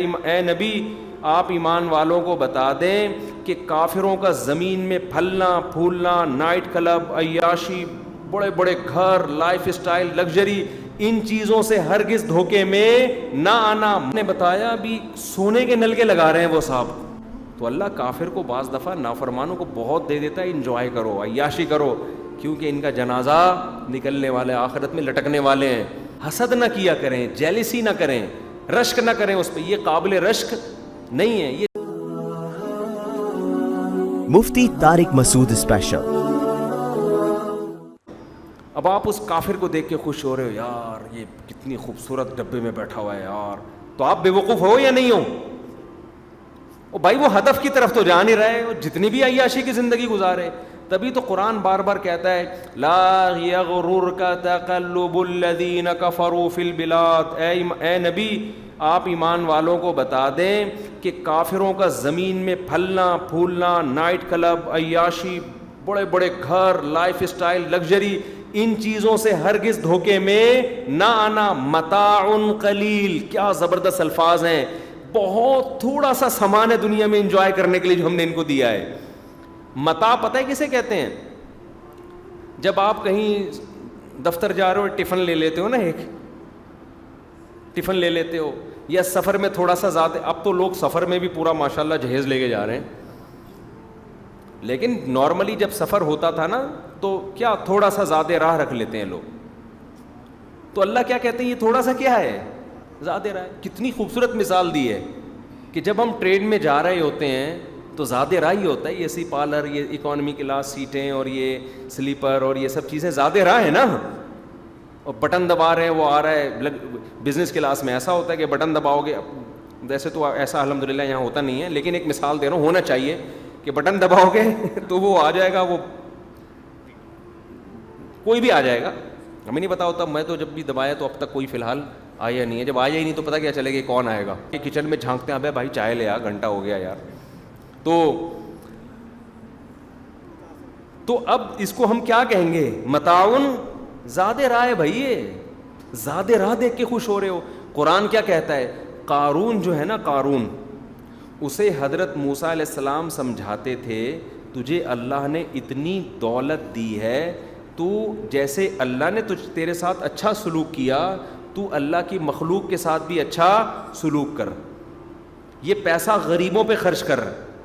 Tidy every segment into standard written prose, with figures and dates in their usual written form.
اے نبی آپ ایمان والوں کو بتا دیں کہ کافروں کا زمین میں پھلنا پھولنا، نائٹ کلب، عیاشی، بڑے بڑے گھر، لائف اسٹائل، لگژری، ان چیزوں سے ہرگز دھوکے میں نہ آنا. نے بتایا بھی سونے کے نل کے لگا رہے ہیں وہ صاحب. تو اللہ کافر کو بعض دفعہ نافرمانوں کو بہت دے دیتا ہے، انجوائے کرو، عیاشی کرو، کیونکہ ان کا جنازہ نکلنے والے، آخرت میں لٹکنے والے ہیں. حسد نہ کیا کریں، جیلسی نہ کریں، رشک نہ کریں اس پہ، یہ قابل رشک نہیں ہے. یہ مفتی طارق مسعود اسپیشل. اب آپ اس کافر کو دیکھ کے خوش ہو رہے ہو، یار یہ کتنی خوبصورت ڈبے میں بیٹھا ہوا ہے یار، تو آپ بے وقوف ہو یا نہیں ہو؟ بھائی وہ ہدف کی طرف تو جا نہیں رہے، جتنی بھی عیاشی کی زندگی گزارے. تبھی تو قرآن بار بار کہتا ہے لا یغررک تقلب الذین کفروا فی البلاد. اے نبی آپ ایمان والوں کو بتا دیں کہ کافروں کا زمین میں پھلنا پھولنا، نائٹ کلب، عیاشی، بڑے بڑے گھر، لائف اسٹائل، لگژری، ان چیزوں سے ہرگز دھوکے میں نہ آنا. متاع قلیل، کیا زبردست الفاظ ہیں. بہت تھوڑا سا سامان ہے دنیا میں انجوائے کرنے کے لیے جو ہم نے ان کو دیا ہے. متاع پتہ ہے کسے کہتے ہیں؟ جب آپ کہیں دفتر جا رہے ہو، ٹفن لے لیتے ہو نا، ایک ٹفن لے لیتے ہو، یا سفر میں تھوڑا سا زیادہ. اب تو لوگ سفر میں بھی پورا ماشاءاللہ جہیز لے کے جا رہے ہیں، لیکن نارملی جب سفر ہوتا تھا نا تو کیا تھوڑا سا زیادہ راہ رکھ لیتے ہیں لوگ. تو اللہ کیا کہتے ہیں؟ یہ تھوڑا سا کیا ہے؟ زیادہ راہ ہے. کتنی خوبصورت مثال دی ہے کہ جب ہم ٹرین میں جا رہے ہوتے ہیں تو زیادہ راہ ہی ہوتا ہے. یہ سی پارلر، یہ اکانومی کلاس سیٹیں، اور یہ سلیپر، اور یہ سب چیزیں زیادہ راہ ہے نا. اور بٹن دبا رہے ہیں، وہ آ رہا ہے. بزنس کلاس میں ایسا ہوتا ہے کہ بٹن دباؤ گے، ویسے تو ایسا الحمدللہ یہاں ہوتا نہیں ہے، لیکن ایک مثال دے رہا ہوں، ہونا چاہیے کہ بٹن دباؤ گے تو وہ آ جائے گا، وہ کوئی بھی آ جائے گا. ہمیں نہیں پتا ہوتا، میں تو جب بھی دبایا تو اب تک کوئی فی الحال آیا نہیں ہے. جب آیا ہی نہیں تو پتہ کیا چلے گا کون آئے گا. کہ کچن میں جھانکتے ہیں، ابے بھائی چائے لے آ، گھنٹہ ہو گیا یار. تو اب اس کو ہم کیا کہیں گے؟ متاعن، زیادہ راہ ہے بھائی، یہ زیادہ راہ دیکھ کے خوش ہو رہے ہو. قرآن کیا کہتا ہے؟ قارون جو ہے نا، قارون، اسے حضرت موسیٰ علیہ السلام سمجھاتے تھے تجھے اللہ نے اتنی دولت دی ہے، تو جیسے اللہ نے تیرے ساتھ اچھا سلوک کیا، تو اللہ کی مخلوق کے ساتھ بھی اچھا سلوک کر. یہ پیسہ غریبوں پہ خرچ کر،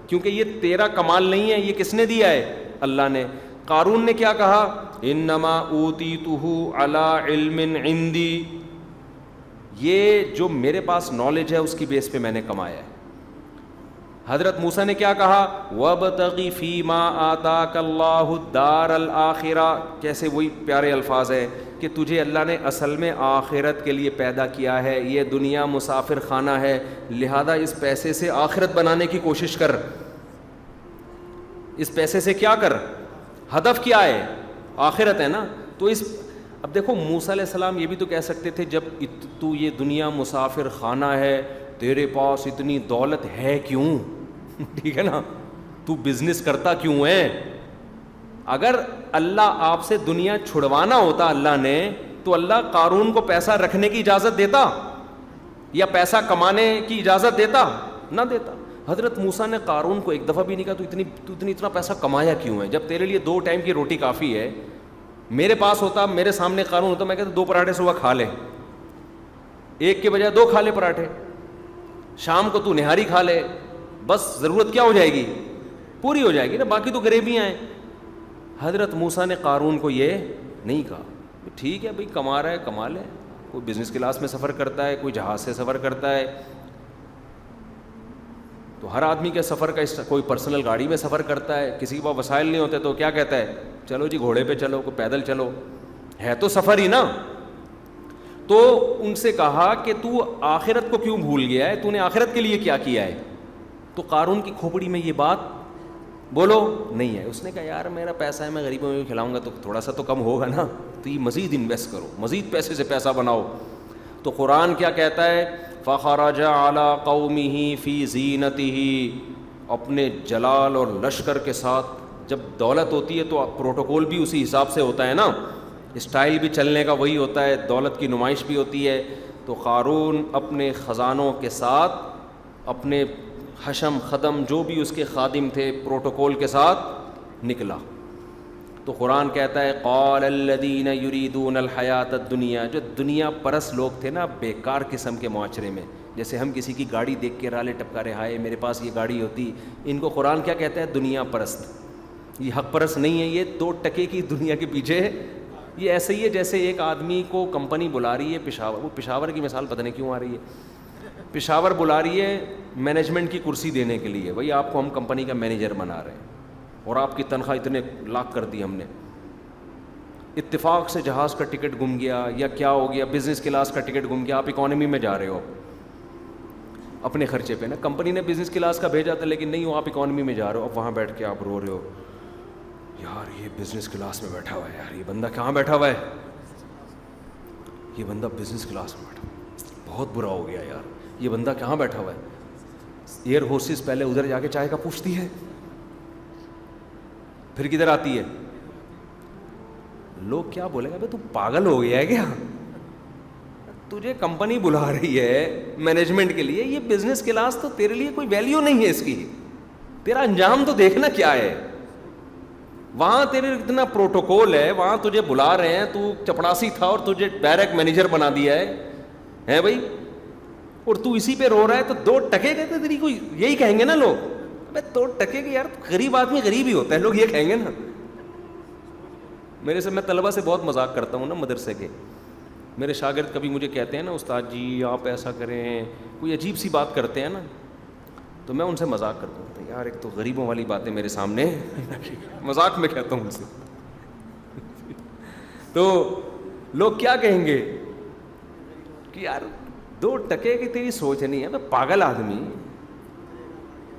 کیونکہ یہ تیرا کمال نہیں ہے، یہ کس نے دیا ہے؟ اللہ نے. قارون نے کیا کہا؟ انما اوتیتہ علی علم عندی، یہ جو میرے پاس نالج ہے اس کی بیس پہ میں نے کمایا ہے. حضرت موسیٰ نے کیا کہا؟ وَابْتَغِ فِي مَا آتَاكَ اللَّهُ الدَّارَ الْآخِرَةَ. کیسے وہی پیارے الفاظ ہیں کہ تجھے اللہ نے اصل میں آخرت کے لیے پیدا کیا ہے، یہ دنیا مسافر خانہ ہے، لہذا اس پیسے سے آخرت بنانے کی کوشش کر. اس پیسے سے کیا کر؟ ہدف کیا ہے؟ آخرت ہے نا. تو اب دیکھو موسیٰ علیہ السلام یہ بھی تو کہہ سکتے تھے جب تو یہ دنیا مسافر خانہ ہے، تیرے پاس اتنی دولت ہے کیوں؟ ٹھیک ہے نا، تو بزنس کرتا کیوں ہے؟ اگر اللہ آپ سے دنیا چھڑوانا ہوتا اللہ نے، تو اللہ قارون کو پیسہ رکھنے کی اجازت دیتا یا پیسہ کمانے کی اجازت دیتا؟ نہ دیتا. حضرت موسیٰ نے قارون کو ایک دفعہ بھی نہیں کہا تو اتنا پیسہ کمایا کیوں ہے، جب تیرے لیے 2 ٹائم کی روٹی کافی ہے. میرے پاس ہوتا، میرے سامنے قارون ہوتا، میں کہتا 2 پراٹھے صبح کھا لے، 1 کے بجائے 2 کھا لے پراٹھے، شام کو تو نہاری کھا لے، بس ضرورت کیا ہو جائے گی؟ پوری ہو جائے گی نا، باقی تو غریبیاں ہیں. حضرت موسیٰ نے قارون کو یہ نہیں کہا. ٹھیک ہے بھائی، کما رہا ہے کما لے، کوئی بزنس کلاس میں سفر کرتا ہے، کوئی جہاز سے سفر کرتا ہے، تو ہر آدمی کے سفر کا کوئی پرسنل گاڑی میں سفر کرتا ہے. کسی کے پاس وسائل نہیں ہوتے تو کیا کہتا ہے؟ چلو جی گھوڑے پہ چلو، کوئی پیدل چلو، ہے تو سفر ہی نا. تو ان سے کہا کہ تو آخرت کو کیوں بھول گیا ہے، تو نے آخرت کے لیے کیا کیا ہے؟ تو قارون کی کھوپڑی میں یہ بات بولو نہیں ہے. اس نے کہا یار میرا پیسہ ہے، میں غریبوں میں کھلاؤں گا تو تھوڑا سا تو کم ہوگا نا، تو یہ مزید انویسٹ کرو، مزید پیسے سے پیسہ بناؤ. تو قرآن کیا کہتا ہے؟ فخرج علی قومہ فی زینتہ، اپنے جلال اور لشکر کے ساتھ. جب دولت ہوتی ہے تو پروٹوکول بھی اسی حساب سے ہوتا ہے نا، اسٹائل بھی چلنے کا وہی ہوتا ہے، دولت کی نمائش بھی ہوتی ہے. تو قارون اپنے خزانوں کے ساتھ اپنے حشم خدم جو بھی اس کے خادم تھے پروٹوکول کے ساتھ نکلا. تو قرآن کہتا ہے قال الذین یریدون الحیات الدنیا, جو دنیا پرست لوگ تھے نا بیکار قسم کے معاشرے میں, جیسے ہم کسی کی گاڑی دیکھ کے رالے ٹپکا رہے ہائے میرے پاس یہ گاڑی ہوتی, ان کو قرآن کیا کہتا ہے؟ دنیا پرست. یہ حق پرست نہیں ہے, یہ 2 ٹکے کی دنیا کے پیچھے ہے. یہ ایسے ہی ہے جیسے ایک آدمی کو کمپنی بلا رہی ہے پشاور, وہ پشاور کی مثال پتہ نہیں کیوں آ رہی ہے, پشاور بلا رہی ہے مینجمنٹ کی کرسی دینے کے لیے, بھائی آپ کو ہم کمپنی کا مینیجر بنا رہے ہیں اور آپ کی تنخواہ اتنے لاکھ کر دی ہم نے. اتفاق سے جہاز کا ٹکٹ گم گیا یا کیا ہو گیا, بزنس کلاس کا ٹکٹ گم گیا, آپ اکانومی میں جا رہے ہو اپنے خرچے پہ نا, کمپنی نے بزنس کلاس کا بھیجا تھا لیکن نہیں ہو, آپ اکانومی میں جا رہے ہو. اب وہاں بیٹھ کے آپ رو رہے ہو یار یہ بزنس کلاس میں بیٹھا ہوا ہے, یار یہ بندہ کہاں بیٹھا ہوا ہے, یہ بندہ بزنس کلاس میں بیٹھا ہوا ہے, بہت برا ہو گیا یار, یہ بندہ کہاں بیٹھا ہوا ہے. ایئر ہوسٹس پہلے ادھر جا کے چائے کا پوچھتی ہے, پھر کدھر آتی ہے. لوگ کیا بولیں گے, تو پاگل ہو گیا ہے کیا, تجھے کمپنی بلا رہی ہے مینجمنٹ کے لیے, یہ بزنس کلاس تو تیرے لیے کوئی ویلیو نہیں ہے اس کی, تیرا انجام تو دیکھنا کیا ہے. وہاں تیرے اتنا پروٹوکول ہے, وہاں تجھے بلا رہے ہیں, تو چپڑاسی تھا اور تجھے ڈائریکٹ مینیجر بنا دیا ہے بھائی, اور تو اسی پہ رو رہا ہے. تو 2 ٹکے کہتے تیری کوئی یہی کہیں گے نا لوگ, 2 ٹکے کے یار غریب آدمی غریب ہی ہوتا ہے, لوگ یہ کہیں گے نا. میں طلبہ سے بہت مذاق کرتا ہوں نا مدرسے کے, میرے شاگرد کبھی مجھے کہتے ہیں نا استاد جی آپ ایسا کریں, کوئی عجیب سی بات کرتے ہیں نا, تو میں ان سے مذاق کرتا ہوں یار ایک تو غریبوں والی باتیں میرے سامنے مذاق میں کہتا ہوں ان سے. تو لوگ کیا کہیں گے کہ یار 2 ٹکے کی تیری سوچ نہیں ہے, میں پاگل آدمی,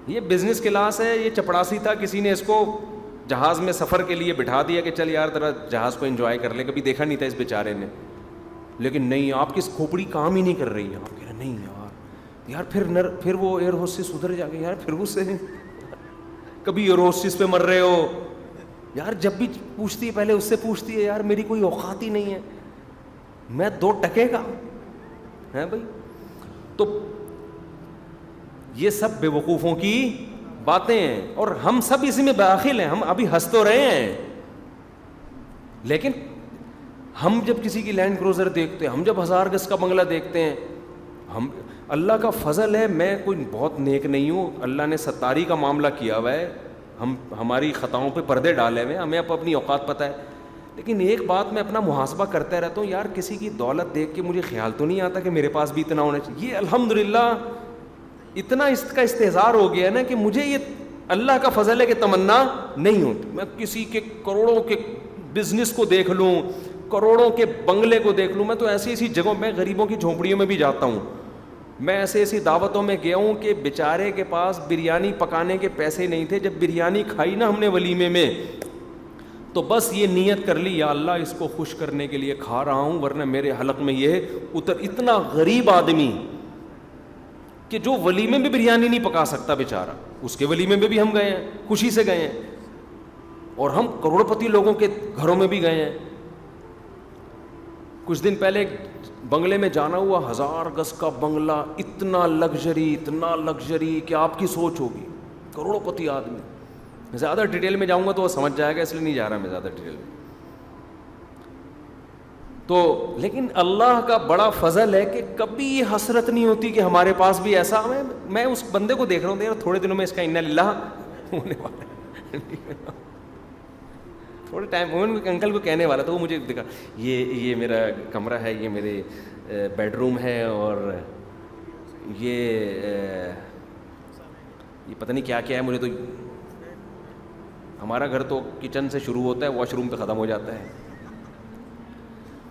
یہ بزنس کلاس ہے, یہ چپڑاسی تھا, کسی نے اس کو جہاز میں سفر کے لیے بٹھا دیا کہ چل یار ذرا جہاز کو انجوائے کر لے, کبھی دیکھا نہیں تھا اس بیچارے نے. لیکن نہیں, آپ کی کھوپڑی کام ہی نہیں کر رہی ہے, آپ کہہ رہے نہیں یار پھر وہ ایئر ہوسٹس ادھر جا کے یار پھر اس سے کبھی ایئر ہوسٹس پہ مر رہے ہو یار, جب بھی پوچھتی ہے پہلے اس سے پوچھتی ہے یار میری کوئی اوقات ہی نہیں ہے, میں 2 ٹکے کا ہے بھائی. تو یہ سب بے وقوفوں کی باتیں ہیں اور ہم سب اسی میں داخل ہیں. ہم ابھی ہنس تو رہے ہیں, لیکن ہم جب کسی کی لینڈ کروزر دیکھتے ہیں, ہم جب 1000 گز کا بنگلہ دیکھتے ہیں, ہم اللہ کا فضل ہے, میں کوئی بہت نیک نہیں ہوں, اللہ نے ستاری کا معاملہ کیا ہوا ہے, ہماری خطاؤں پہ پردے ڈالے ہوئے ہیں, ہمیں اپنی اوقات پتہ ہے. لیکن ایک بات میں اپنا محاسبہ کرتا رہتا ہوں, یار کسی کی دولت دیکھ کے مجھے خیال تو نہیں آتا کہ میرے پاس بھی اتنا ہونا چاہیے. یہ الحمدللہ اتنا اس کا استحضار ہو گیا نا کہ مجھے یہ اللہ کا فضل ہے کہ تمنا نہیں ہوتی. میں کسی کے کروڑوں کے بزنس کو دیکھ لوں, کروڑوں کے بنگلے کو دیکھ لوں, میں تو ایسی ایسی جگہوں میں غریبوں کی جھونپڑیوں میں بھی جاتا ہوں, میں ایسی ایسی دعوتوں میں گیا ہوں کہ بیچارے کے پاس بریانی پکانے کے پیسے نہیں تھے. جب بریانی کھائی نا ہم نے ولیمے میں, تو بس یہ نیت کر لی یا اللہ اس کو خوش کرنے کے لیے کھا رہا ہوں, ورنہ میرے حلق میں یہ اتنا غریب آدمی کہ جو ولیمے میں بریانی نہیں پکا سکتا بیچارہ, اس کے ولیمے میں بھی ہم گئے ہیں, خوشی سے گئے ہیں, اور ہم کروڑپتی لوگوں کے گھروں میں بھی گئے ہیں. کچھ دن پہلے بنگلے میں جانا ہوا, 1000 گز کا بنگلہ, اتنا لگژری کہ آپ کی سوچ ہوگی, کروڑپتی آدمی. زیادہ ڈیٹیل میں جاؤں گا تو وہ سمجھ جائے گا, اس لیے نہیں جا رہا میں زیادہ ڈیٹیل میں. تو لیکن اللہ کا بڑا فضل ہے کہ کبھی یہ حسرت نہیں ہوتی کہ ہمارے پاس بھی ایسا. میں اس بندے کو دیکھ رہا ہوں, یار تھوڑے دنوں میں اس کا انا للہ ہونے والا ہے. تھوڑے ٹائم انکل کو کہنے والا تھا, وہ مجھے دکھا یہ میرا کمرہ ہے, یہ میرے بیڈ روم ہے, اور یہ پتہ نہیں کیا کیا ہے. مجھے تو ہمارا گھر تو کچن سے شروع ہوتا ہے, واش روم پہ ختم ہو جاتا ہے.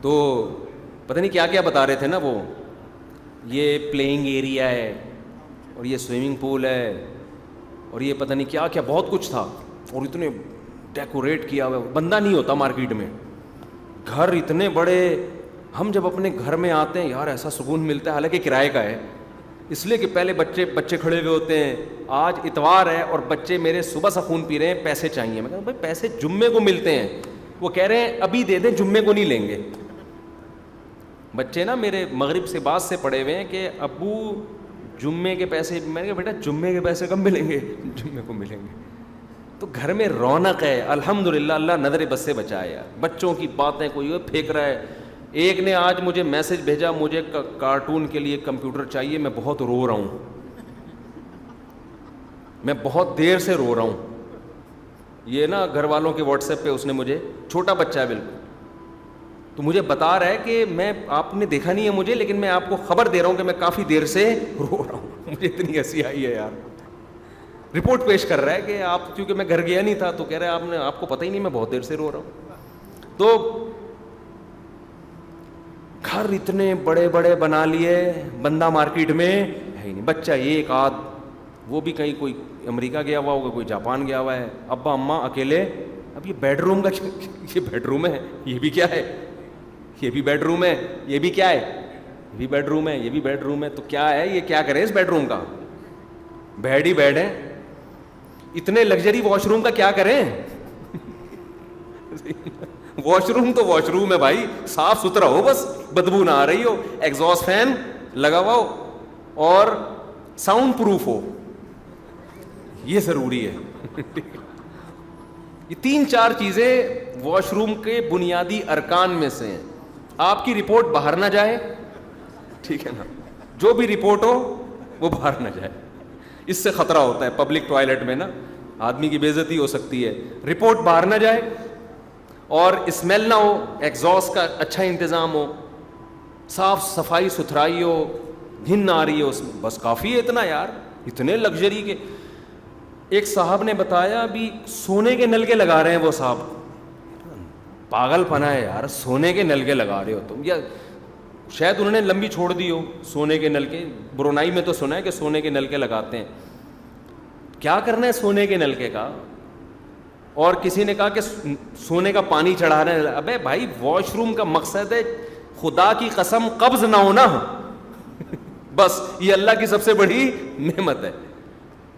تو پتہ نہیں کیا کیا بتا رہے تھے نا وہ, یہ پلینگ ایریا ہے, اور یہ سوئمنگ پول ہے, اور یہ پتہ نہیں کیا کیا, بہت کچھ تھا. اور اتنے ڈیکوریٹ کیا ہوا, بندہ نہیں ہوتا مارکیٹ میں, گھر اتنے بڑے. ہم جب اپنے گھر میں آتے ہیں یار ایسا سکون ملتا ہے, حالانکہ کرائے کا ہے, اس لیے کہ پہلے بچے کھڑے ہوئے ہوتے ہیں. آج اتوار ہے اور بچے میرے صبح سے خون پی رہے ہیں, پیسے چاہیے. میں کہا بھائی پیسے جمعے کو ملتے ہیں, وہ کہہ رہے ہیں ابھی دے دیں, جمعے کو نہیں لیں گے. بچے نا میرے مغرب سے بعد سے پڑے ہوئے ہیں کہ ابو جمعے کے پیسے, میں نے کہا بیٹا جمعے کے پیسے کب ملیں گے, جمعے کو ملیں گے. تو گھر میں رونق ہے الحمدللہ, اللہ نظر بد سے بچائے یار. بچوں کی باتیں کوئی پھینک رہا ہے. ایک نے آج مجھے میسج بھیجا, مجھے کارٹون کے لیے کمپیوٹر چاہیے, میں بہت رو رہا ہوں, میں بہت دیر سے رو رہا ہوں. یہ نا گھر والوں کے واٹس ایپ پہ اس نے مجھے, چھوٹا بچہ ہے بالکل, تو مجھے بتا رہا ہے کہ میں, آپ نے دیکھا نہیں ہے مجھے, لیکن میں آپ کو خبر دے رہا ہوں کہ میں کافی دیر سے رو رہا ہوں. مجھے اتنی ہنسی آئی ہے یار. رپورٹ پیش کر رہا ہے کہ آپ, کیونکہ میں گھر گیا نہیں تھا, تو کہہ رہا ہے آپ کو پتہ ہی نہیں میں بہت دیر سے رو رہا ہوں. تو گھر اتنے بڑے بڑے بنا لیے, بندہ مارکیٹ میں ہے ہی نہیں. بچہ ایک آدھ, وہ بھی کہیں کوئی امریکہ گیا ہوا ہوگا, کوئی جاپان گیا ہوا ہے, ابا اماں اکیلے. اب یہ بیڈ روم کا, یہ بیڈ روم ہے, یہ بھی کیا ہے, یہ بھی بیڈ روم ہے, یہ بھی کیا ہے, یہ بھی بیڈ روم ہے, یہ بھی بیڈ روم ہے. تو کیا ہے یہ, کیا کریں اس بیڈ روم کا, بیڈ ہی بیڈ ہے. اتنے لگژری واش روم کا کیا کریں. واش روم تو واش روم ہے بھائی, صاف ستھرا ہو, بس بدبو نہ آ رہی ہو, ایگزاسٹ فین لگا ہوا ہو, اور ساؤنڈ پروف ہو, یہ ضروری ہے. یہ 3-4 چیزیں واش روم کے بنیادی ارکان میں سے ہیں. آپ کی رپورٹ باہر نہ جائے, ٹھیک ہے نا, جو بھی رپورٹ ہو وہ باہر نہ جائے, اس سے خطرہ ہوتا ہے. پبلک ٹوائلٹ میں نا آدمی کی بے عزتی ہو سکتی ہے. رپورٹ باہر نہ جائے, اور اسمیل نہ ہو, ایگزاسٹ کا اچھا انتظام ہو, صاف صفائی ستھرائی ہو, گھن نہ آ رہی ہے اس میں, بس کافی ہے اتنا یار. اتنے لگژری کے. ایک صاحب نے بتایا ابھی سونے کے نل کے لگا رہے ہیں وہ صاحب. پاگل پنا ہے یار, سونے کے نل کے لگا رہے ہو تم, یا شاید انہوں نے لمبی چھوڑ دی ہو سونے کے نل کے. برونائی میں تو سنا ہے کہ سونے کے نل کے لگاتے ہیں. کیا کرنا ہے سونے کے نلکے کا. اور کسی نے کہا کہ سونے کا پانی چڑھا رہے ہیں. ابے بھائی واش روم کا مقصد ہے خدا کی قسم قبض نہ ہونا, بس یہ اللہ کی سب سے بڑی نعمت ہے.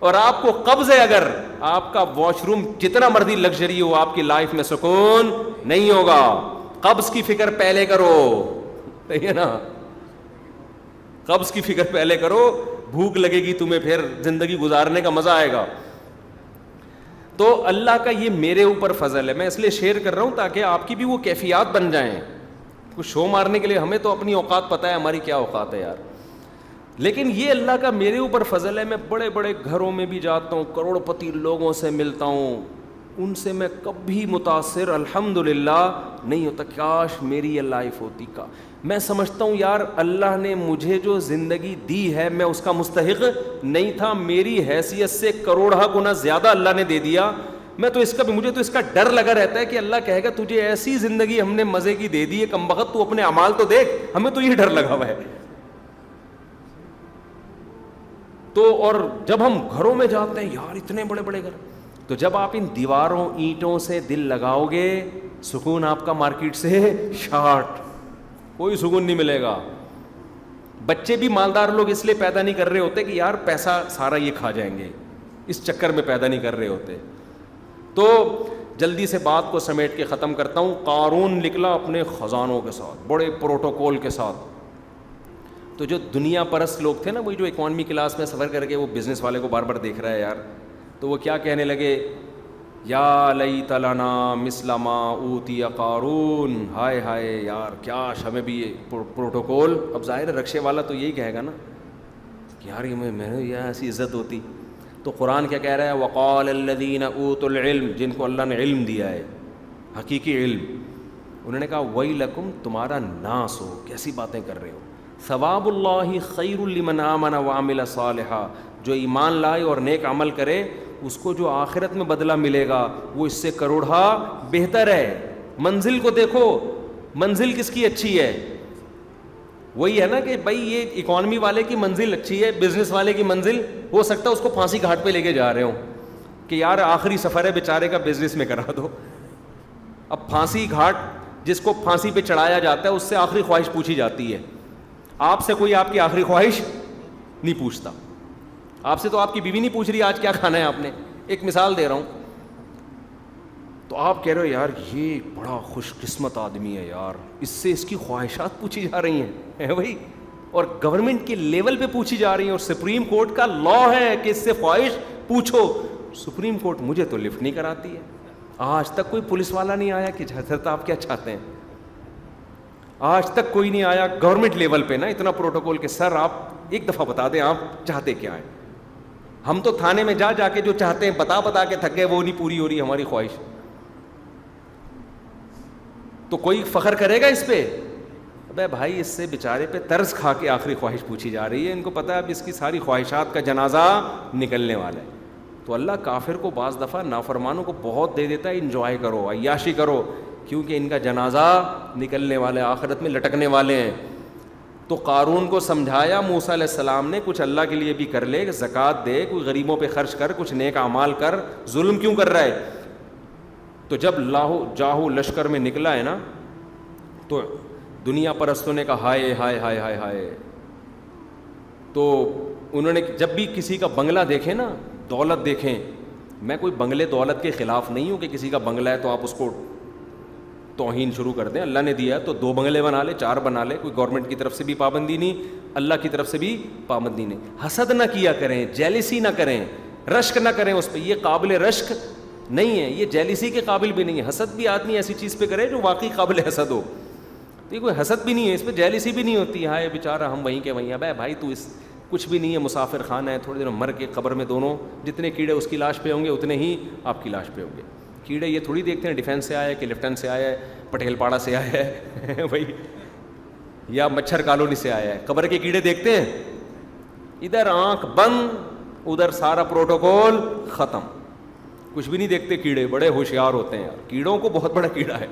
اور آپ کو قبض ہے, اگر آپ کا واش روم جتنا مرضی لگژری ہو, آپ کی لائف میں سکون نہیں ہوگا. قبض کی فکر پہلے کرو, صحیح ہے نا, قبض کی فکر پہلے کرو, بھوک لگے گی تمہیں, پھر زندگی گزارنے کا مزہ آئے گا. تو اللہ کا یہ میرے اوپر فضل ہے, میں اس لیے شیئر کر رہا ہوں تاکہ آپ کی بھی وہ کیفیات بن جائیں. کچھ شو مارنے کے لیے, ہمیں تو اپنی اوقات پتہ ہے ہماری کیا اوقات ہے یار, لیکن یہ اللہ کا میرے اوپر فضل ہے. میں بڑے بڑے گھروں میں بھی جاتا ہوں, کروڑ پتی لوگوں سے ملتا ہوں, ان سے میں کبھی متاثر الحمدللہ نہیں ہوتا. کاش میری یہ لائف ہوتی کا. میں سمجھتا ہوں یار اللہ نے مجھے جو زندگی دی ہے میں اس کا مستحق نہیں تھا, میری حیثیت سے کروڑہ گنا زیادہ اللہ نے دے دیا. میں تو اس کا بھی, مجھے تو اس کا ڈر لگا رہتا ہے کہ اللہ کہے گا تجھے ایسی زندگی ہم نے مزے کی دے دی ہے کمبخت, تو اپنے اعمال تو دیکھ. ہمیں تو یہ ڈر لگا ہوا ہے. تو اور جب ہم گھروں میں جاتے ہیں یار, اتنے بڑے بڑے گھر, تو جب آپ ان دیواروں اینٹوں سے دل لگاؤ گے, سکون آپ کا مارکیٹ سے شارٹ, کوئی سکون نہیں ملے گا. بچے بھی مالدار لوگ اس لیے پیدا نہیں کر رہے ہوتے کہ یار پیسہ سارا یہ کھا جائیں گے, اس چکر میں پیدا نہیں کر رہے ہوتے. تو جلدی سے بات کو سمیٹ کے ختم کرتا ہوں. قارون نکلا اپنے خزانوں کے ساتھ, بڑے پروٹوکول کے ساتھ. تو جو دنیا پرست لوگ تھے نا, وہی جو اکانومی کلاس میں سفر کر کے وہ بزنس والے کو بار بار دیکھ رہا ہے یار, تو وہ کیا کہنے لگے, یا لیت لنا مثل ما اوتی قارون. ہائے ہائے یار, کاش ہمیں بھی یہ پروٹوکول. اب ظاہر رکشے والا تو یہی کہے گا نا کہ یار یہ ایسی عزت ہوتی. تو قرآن کیا کہہ رہا ہے, وقال الذین اوتوا العلم, جن کو اللہ نے علم دیا ہے, حقیقی علم, انہوں نے کہا ویلکم, تمہارا ناس ہو, کیسی باتیں کر رہے ہو. ثواب اللہ خیر لمن آمن وعمل صالحا, جو ایمان لائے اور نیک عمل کرے اس کو جو آخرت میں بدلہ ملے گا وہ اس سے کروڑا بہتر ہے. منزل کو دیکھو, منزل کس کی اچھی ہے. وہی ہے نا کہ بھائی یہ اکانومی والے کی منزل اچھی ہے, بزنس والے کی منزل ہو سکتا ہے اس کو پھانسی گھاٹ پہ لے کے جا رہے ہوں کہ یار آخری سفر ہے بیچارے کا, بزنس میں کرا دو. اب پھانسی گھاٹ جس کو پھانسی پہ چڑھایا جاتا ہے اس سے آخری خواہش پوچھی جاتی ہے. آپ سے کوئی آپ کی آخری خواہش نہیں پوچھتا. آپ سے تو آپ کی بیوی نہیں پوچھ رہی آج کیا کھانا ہے آپ نے, ایک مثال دے رہا ہوں. تو آپ کہہ رہے ہو یار یہ بڑا خوش قسمت آدمی ہے یار, اس سے اس کی خواہشات پوچھی جا رہی ہیں. بھائی اور گورنمنٹ کے لیول پہ پوچھی جا رہی ہیں, اور سپریم کورٹ کا لا ہے کہ اس سے خواہش پوچھو. سپریم کورٹ مجھے تو لفٹ نہیں کراتی ہے. آج تک کوئی پولیس والا نہیں آیا کہ حضرت آپ کیا چاہتے ہیں, آج تک کوئی نہیں آیا گورنمنٹ لیول پہ نا اتنا پروٹوکول کہ سر آپ ایک دفعہ بتا دیں آپ چاہتے کیا ہیں. ہم تو تھانے میں جا جا کے جو چاہتے ہیں بتا کے تھک گئے, وہ نہیں پوری ہو رہی ہماری خواہش. تو کوئی فخر کرے گا اس پہ؟ ابے بھائی اس سے بیچارے پہ طرز کھا کے آخری خواہش پوچھی جا رہی ہے. ان کو پتہ ہے اب اس کی ساری خواہشات کا جنازہ نکلنے والا ہے. تو اللہ کافر کو بعض دفعہ نافرمانوں کو بہت دے دیتا ہے, انجوائے کرو, عیاشی کرو, کیونکہ ان کا جنازہ نکلنے والے, آخرت میں لٹکنے والے ہیں. تو قارون کو سمجھایا موسیٰ علیہ السلام نے, کچھ اللہ کے لیے بھی کر لے, زکوٰۃ دے, کوئی غریبوں پہ خرچ کر, کچھ نیک اعمال کر, ظلم کیوں کر رہا ہے. تو جب لاہو جاہو لشکر میں نکلا ہے نا, تو دنیا پرستوں نے کہا ہائے ہائے ہائے ہائے ہائے. تو انہوں نے جب بھی کسی کا بنگلہ دیکھیں نا, دولت دیکھیں, میں کوئی بنگلے دولت کے خلاف نہیں ہوں کہ کسی کا بنگلہ ہے تو آپ اس کو توہین شروع کر دیں. اللہ نے دیا ہے تو 2 بنگلے بنا لے, 4 بنا لے, کوئی گورنمنٹ کی طرف سے بھی پابندی نہیں, اللہ کی طرف سے بھی پابندی نہیں. حسد نہ کیا کریں, جیلسی نہ کریں, رشک نہ کریں اس پہ, یہ قابل رشک نہیں ہے, یہ جیلسی کے قابل بھی نہیں ہے. حسد بھی آدمی ایسی چیز پہ کرے جو واقعی قابل حسد ہو. تو یہ کوئی حسد بھی نہیں ہے, اس پہ جیلسی بھی نہیں ہوتی. ہائے بیچارہ ہم وہیں کے وہیں ہیں. بھائی تو اس کچھ بھی نہیں ہے, مسافر خانہ ہے, تھوڑی دیر مر کے قبر میں دونوں جتنے کیڑے اس کی لاش پہ ہوں گے اتنے ہی آپ کی لاش پہ ہوں گے. کیڑے یہ تھوڑی دیکھتے ہیں ڈیفینس سے آیا ہے کہ لیفٹنٹ سے آیا ہے, پٹیل پاڑا سے آیا ہے بھائی, یا مچھر کالونی سے آیا ہے. قبر کے کیڑے دیکھتے ہیں, ادھر آنکھ بند, ادھر سارا پروٹوکول ختم, کچھ بھی نہیں دیکھتے. کیڑے بڑے ہوشیار ہوتے ہیں یار, کیڑوں کو بہت بڑا کیڑا ہے.